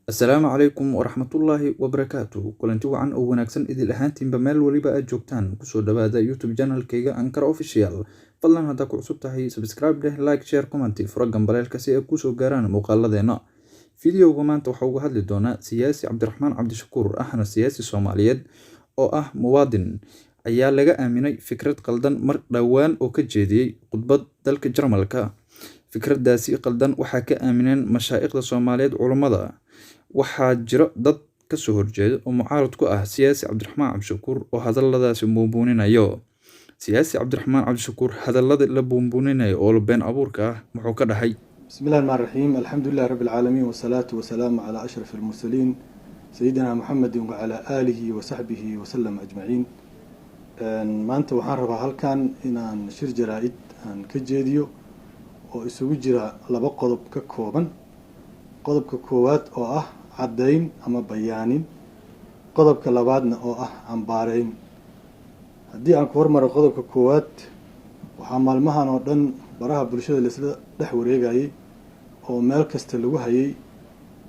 Assalaamu calaykum waraxmatullaahi wabarakaatuh. Kulanti wacan oo wanaagsan idil ahaantiinba meel waliba aad joogtaan. Kusoo dhawaada YouTube channelkayga Ankara Official. Fadlan haddaa ku cusub tahay subscribe dheh, like, share, comment, furo gambaleelka si ay kusoo gaaraan muuqaaladeena. Fideoga maanta waxaa uga hadli doonaa siyaasi Cabdiraxmaan Cabdishakuur ahna siyaasi Soomaaliyeed oo ah muwaadin ayaa laga aaminay fikrad qaldan mar dhowaan oo ka jeediyey khudbad dalka Jarmalka. Fikradaasi qaldan waxaa ka aamineen mashaayikhda Soomaaliyeed culimada. Waxaa jira dad ka soo horjeeda oo mucaarad ku ah siyaasi Cabdiraxmaan Cabdishakuur oo hadalladaasi buunbuuninayo. Siyaasi Cabdiraxmaan Cabdishakuur hadallada la buunbuuninayo oo been abuurka ah muxuu ka dhahay? بسم الله الرحمن الرحيم الحمد لله رب العالمين والصلاة والسلام على أشرف المرسلين سيدنا محمد وعلى آله وصحبه وسلم أجمعين. maanta waxaan rabaa halkan inaan shir jaraa'id aan ka jeediyo oo isugu jira laba qodob ka kooban. qodobka koowaad oo ah caddayn ama bayaanin, qodobka labaadna oo ah cambaareyn. haddii aan ku hormaro qodobka koowaad, waxaa maalmahan oo dhan baraha bulshada laisla dhex wareegayay oo meel kasta lagu hayay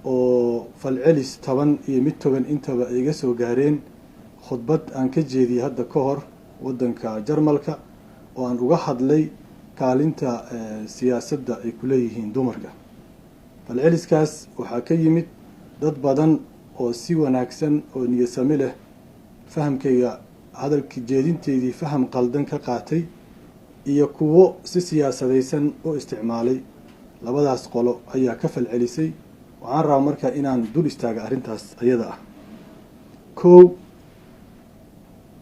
oo falcelis taban iyo mid togan intaba ay iga soo gaareen khudbad aan ka jeediyey hadda ka hor waddanka Jarmalka oo aan uga hadlay kaalinta siyaasadda ay ku leeyihiin dumarka. falceliskaas waxaa ka yimid dad badan oo si wanaagsan oo niyasami leh fahamkayga hadalka jeedinteydii faham qaldan ka qaatay iyo kuwo si siyaasadaysan u isticmaalay. labadaas qolo ayaa ka falcelisay. waxaan rabaa marka inaan dul istaaga arrintaas ayada ah. kow,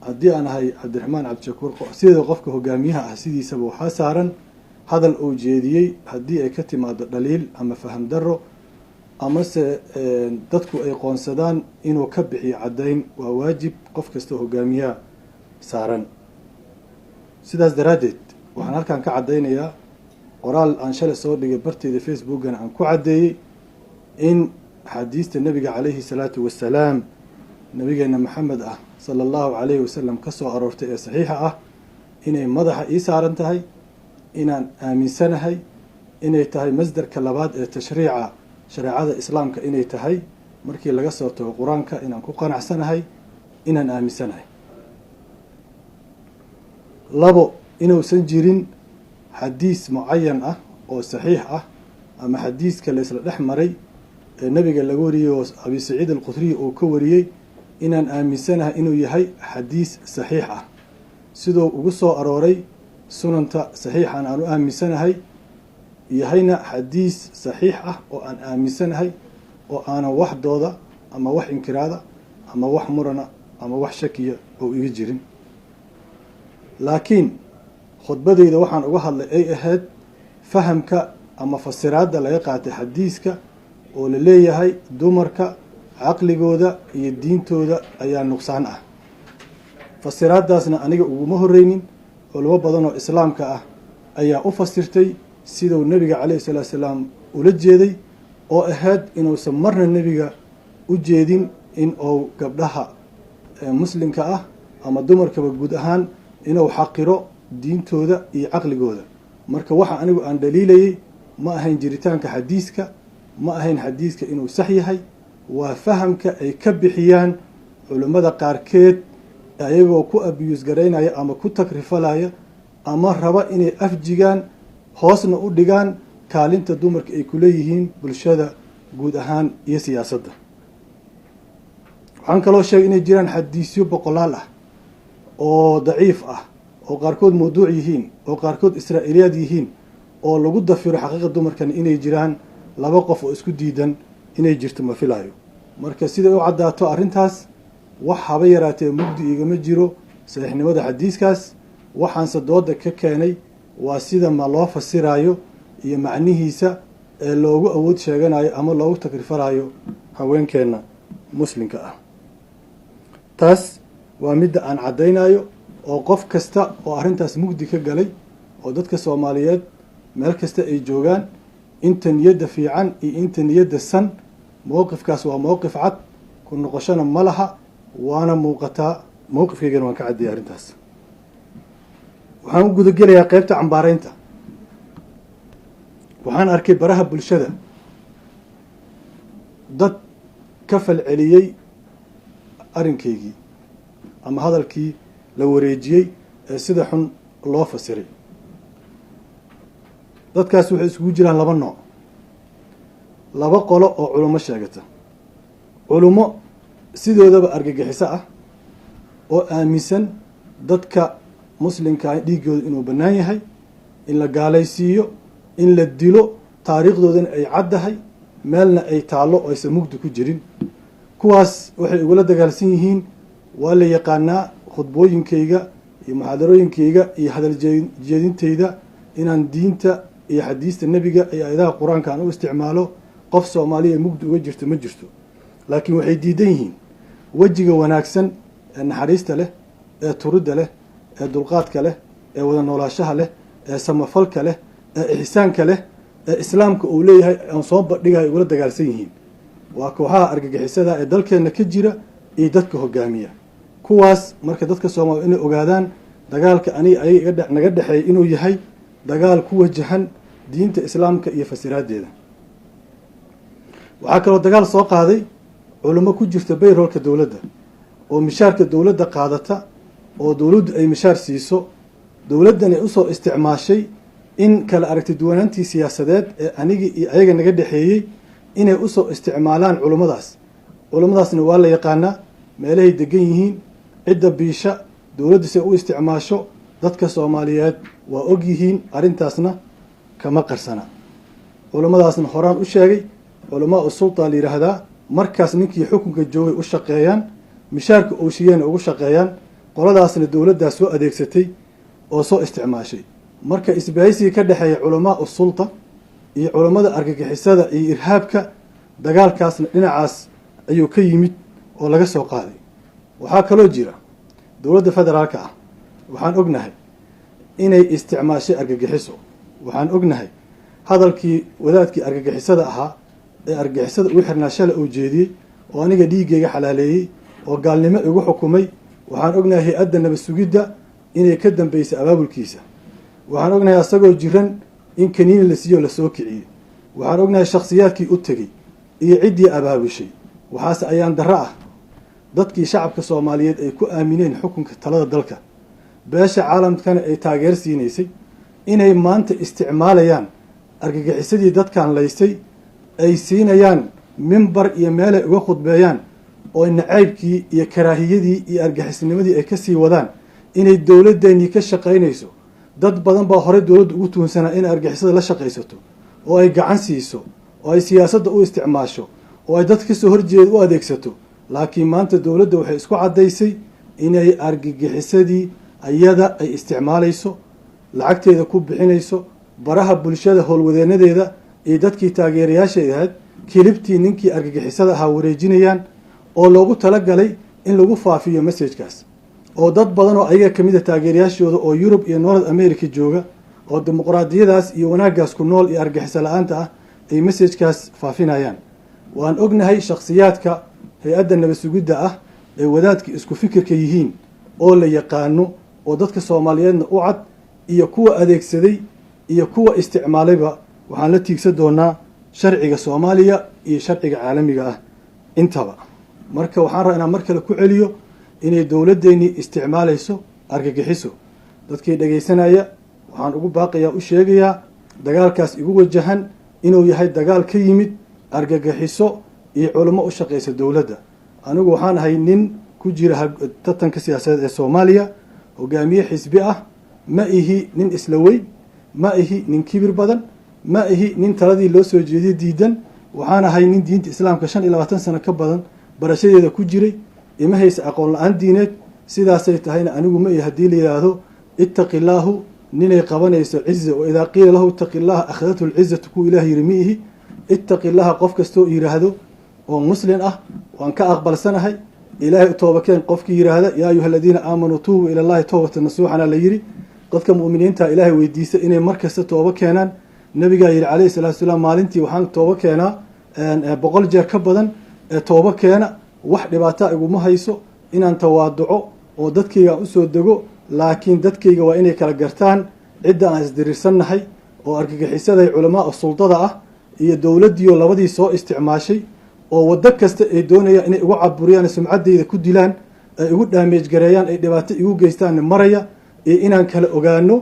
haddii aan ahay Cabdiraxmaan Cabdishakuur sida qofka hogaamiyaha ah sidiisaba waxaa saaran hadal uu jeediyey haddii ay ka timaado dhaliil ama faham darro amase dadku ay qoonsadaan inuu ka bixiyo caddayn, waa waajib qof kasta hogaamiyaha saaran. sidaas daraaddeed waxaan halkan ka caddaynayaa qoraal aan shalay soo dhigay barteeda facebookana aan ku caddeeyey in xadiista nabiga calayhi salaatu wasalaam, nabigeena maxamed ah sala allahu calayhi wasalam ka soo aroortay ee saxiixa ah inay madaxa ii saaran tahay, inaan aaminsanahay inay tahay masdarka labaad ee tashriica shareecada islaamka inay tahay markii laga soo tago qur-aanka, inaan ku qanacsanahay, inaan aaminsanahay. labo, inuusan jirin xadiis mucayan ah oo saxiix ah ama xadiiska la isla dhex maray ee nabiga laga wariyey oo abi saciid al-khudri uu ka wariyey inaan aaminsanahay inuu yahay xadiis saxiix ah sidoo ugu soo arooray sunanta saxiixan aan u aaminsanahay yahayna xadiis saxiix ah oo aan aaminsanahay oo aanan wax dooda ama wax inkiraada ama wax murana ama wax shakiya oo iga jirin. laakiin khudbadeyda waxaan uga hadlay ay ahayd fahamka ama fasiraadda laga qaatay xadiiska oo la leeyahay dumarka caqligooda iyo diintooda ayaa nuqsaan ah. fasiraaddaasna aniga uguma horreynin, culimo badan oo islaamka ah ayaa u fasirtay siduu nebiga calayhi salaatu salaam ula jeeday oo ahayd inuusan marna nebiga u jeedin in uu gabdhaha muslimka ah ama dumarkaba guud ahaan inuu xaqiro diintooda iyo caqligooda. marka waxa anigu aan dhaliilayay ma ahayn jiritaanka xadiiska, ma ahayn xadiiska inuu sax yahay, waa fahamka ay ka bixiyaan culimmada qaarkeed ayagoo ku abiyuus garaynaya ama ku takrifalaya ama raba inay afjigaan hoosna u dhigaan kaalinta dumarka ay ku leeyihiin bulshada guud ahaan iyo siyaasadda. waxaan kaloo sheegay inay jiraan xadiisyo boqolaal ah oo daciif ah oo qaarkood mawduuc yihiin oo qaarkood israa'iiliyaad yihiin oo lagu dafiro xaqiiqa dumarkan inay jiraan laba qof oo isku diidan inay jirto ma filayo. marka siday u caddaato arrintaas wax haba yaraatee mugdi igama jiro saxiixnimada xadiiskaas. waxaanse dooda ka keenay waa sida ma loo fasirayo iyo macnihiisa ee loogu awood sheeganayo ama loogu takrifarayo haweenkeenna muslimka ah. taas waa midda aan caddaynayo oo qof kasta oo arrintaas mugdi ka galay oo dadka Soomaaliyeed meel kasta ay joogaan, inta niyadda fiican iyo inta niyadda san, mowqifkaas waa mowqif cad, ku noqoshana ma laha, waana muuqataa. mowqifkaygana waan ka caddeeyay arrintaas. waxaan u gudagelayaa qaybta cambaareynta. waxaan arkay baraha bulshada dad ka falceliyey arrinkaygii ama hadalkii la wareejiyey ee sida xun loo fasiray. dadkaas waxay isugu jiraan laba nooc, laba qolo oo culummo sheegata. culummo sidoodaba argagixiso ah oo aaminsan dadka muslimkaa dhiiggooda inuu bannaan yahay, in la gaalaysiiyo, in la dilo, taariikhdoodana ay caddahay, meelna ay taallo oo aysan mugdi ku jirin. kuwaas waxay igula dagaalsan yihiin, waa la yaqaanaa khudbooyinkayga iyo muxaadarooyinkayga iyo hadal jeedintayda inaan diinta iyo xadiista nebiga iyo aayadaha qur-aanka aan u isticmaalo. qof soomaaliya mugdi uga jirto ma jirto, laakiin waxay diidan yihiin wejiga wanaagsan ee naxariista leh, ee turidda leh, ee dulqaadka leh, ee wada noolaashaha leh, ee samafalka leh, ee ixsaanka leh, ee islaamka uu leeyahay aan soo bandhigahay igula dagaalsan yihiin. waa kooxaha argagixisada ee dalkeenna ka jira iyo dadka hogaamiya. kuwaas marka dadka soomaaliya inay ogaadaan dagaalka aniga naga dhexeeya inuu yahay dagaal ku wajahan diinta islaamka iyo fasiraaddeeda. waxaa kaloo dagaal soo qaaday culummo ku jirta bayroolka dowladda oo mishaarka dowladda qaadata, oo dowladdu ay mishaar siiso, dowladdan ay usoo isticmaashay in kala aragti duwanaantii siyaasadeed ee anigii iyo ayaga naga dhexeeyey inay usoo isticmaalaan culummadaas. culummadaasna waa la yaqaanaa meelahay degan yihiin, cidda biisha, dowladdu si ay u isticmaasho. dadka soomaaliyeed waa og yihiin, arrintaasna kama qarsana. culummadaasna horaan u sheegay, culamaa usulta la yidhaahdaa. markaas ninkii xukunka joogay u shaqeeyaan, mishaarka ooshiyeena ugu shaqeeyaan. qoladaasna dowladdaas soo adeegsatay oo soo isticmaashay. marka isbahaysigii ka dhexeeya culamaa usulta iyo culammada argagixisada iyo irhaabka, dagaalkaasna dhinacaas ayuu ka yimid oo laga soo qaaday. waxaa kaloo jira dowladda federaalka ah, waxaan ognahay inay isticmaashay argagixiso. waxaan ognahay hadalkii wadaadkii argagixisada ahaa ee argagixisada ugu xirnaa shalay uu jeediyey oo aniga dhiiggayga xalaaleeyey oo gaalnimo igu xukumay. waxaan ognahay hay-adda nabad sugidda inay ka dambeysay abaabulkiisa. waxaan ognahay asagoo jiran in kaniini la siiyo lasoo kiciyey. waxaan ognahay shakhsiyaadkii u tegey iyo ciddii abaabushay. waxaase ayaan darro ah dadkii shacabka soomaaliyeed ay ku aamineen xukunka talada dalka, beesha caalamkana ay taageer siinaysay, inay maanta isticmaalayaan argagixisadii dadkan laysay, ay siinayaan mimbar iyo meelay uga khudbeeyaan, oo nacaybkii iyo karaahiyadii iyo argagixisnimadii ay kasii wadaan, inay dowladeennii ka shaqaynayso. dad badan baa horey dowladda ugu tuunsanaa inay argagixisada la shaqaysato, oo ay gacan siiso, oo ay siyaasadda u isticmaasho, oo ay dad kasoo horjeeda u adeegsato. laakiin maanta dowladda waxay isku caddaysay inay argagixisadii ayada ay isticmaalayso, lacagteeda ku bixinayso, baraha bulshada howlwadeenadeeda iyo dadkii taageerayaasheeda ahayd kilibtii ninkii argagixisada ahaa wareejinayaan, oo loogu talagalay in lagu faafiyo messajkaas. oo dad badan oo ayaga kamid a taageerayaashooda oo Yurub iyo North America jooga, oo dimuqraadiyadaas iyo wanaaggaas ku nool iyo argagixiso la-aanta ah ay messajkaas faafinayaan. waan ognahay shakhsiyaadka hay-adda nabad sugidda ah ee wadaadka isku fikirka yihiin oo la yaqaano, oo dadka soomaaliyeedna u cad, iyo kuwa adeegsaday iyo kuwa isticmaalayba. waxaan la tiigsan doonaa sharciga Soomaaliya iyo sharciga caalamiga ah intaba. marka waxaan rabaa inaan mar kale ku celiyo inay dowladdeennii isticmaalayso argagixiso. dadkii dhagaysanaya waxaan ugu baaqayaa, u sheegayaa dagaalkaas igu wajahan inuu yahay dagaal ka yimid argagixiso iyo culamo u shaqeysa dowladda. anigu waxaan ahay nin ku jira tartanka siyaasadeed ee Soomaaliya, hogaamiye xisbi ah. ma ihi nin isla weyn, ma ihi nin kibir badan, ma ihi nin taladii loo soo jeediyay diidan. waxaan ahay nin diinta islaamka 25 sano ka badan barashadeeda ku jiray, ima haysa aqoon la-aan diineed. sidaasay tahayna anigu ma ihi haddii la yidhaahdo ittaqillaahu ninay qabanayso ciza, wa idaa qiila lahu ittaqillaha akhadatu lcizatu ku ilaah yiri ma ihi. ittaqillaha qof kastoo yidhaahdo oo muslim ah waan ka aqbalsanahay. ilaahay u toobakeen qofkii yidhaahda yaa ayuha aladiina aamanuu tuubuu ila llahi towbatan nasuuxana la yidhi. dadka mu'miniinta ilaahay weydiisa inay markasta tooba keenaan. nabigaa yidhi calayhi salaatu wasalaam, maalintii waxaan tooba keenaa 100 jeer ka badan ee tooba keena. wax dhibaataa iguma hayso inaan tawaaduco oo dadkayga aan usoo dego, laakiin dadkayga waa inay kala gartaan cidda aan isdiriirsannahay oo argagixisaday culamaa sultada ah iyo dowladdiioo labadii soo isticmaashay oo waddo kasta ay doonayaan inay igu caburiyaan sumcaddayda ku dilaan ay igu dhaameej gareeyaan ay dhibaato igu geystaan maraya iyo inaan kala ogaano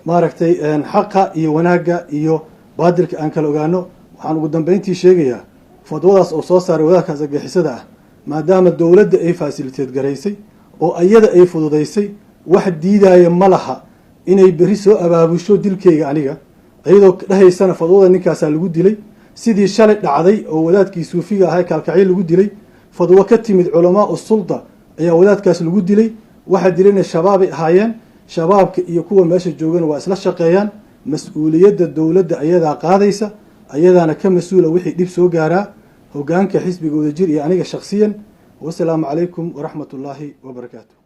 maaragtay xaqa iyo wanaagga iyo baadilka aan kala ogaano. waxaan ugu dambeyntii sheegayaa fadwadaas oo soo saaray wadaadkaas argagixisada ah maadaama dowladda ay faasiliteed garaysay oo ayada ay fududaysay wax diidaya ma laha inay berri soo abaabusho dilkayga aniga iyadoo dhahaysana fadwada ninkaasaa lagu dilay sidii shalay dhacday oo wadaadkii suufiga ahaa kaalkacyo lagu dilay fadwo ka timid culamaa usulda ayaa wadaadkaas lagu dilay waxa dilayna shabaabay ahaayeen shabaabka iyo kuwa meesha joogana waa isla shaqeeyaan mas-uuliyadda dowladda ayadaa qaadaysa ayadaana ka mas-uula wixii dhib soo gaaraa hogaanka xisbiga wadajir iyo aniga shakhsiyan wasalaamu calaykum waraxmat ullaahi wabarakaatu.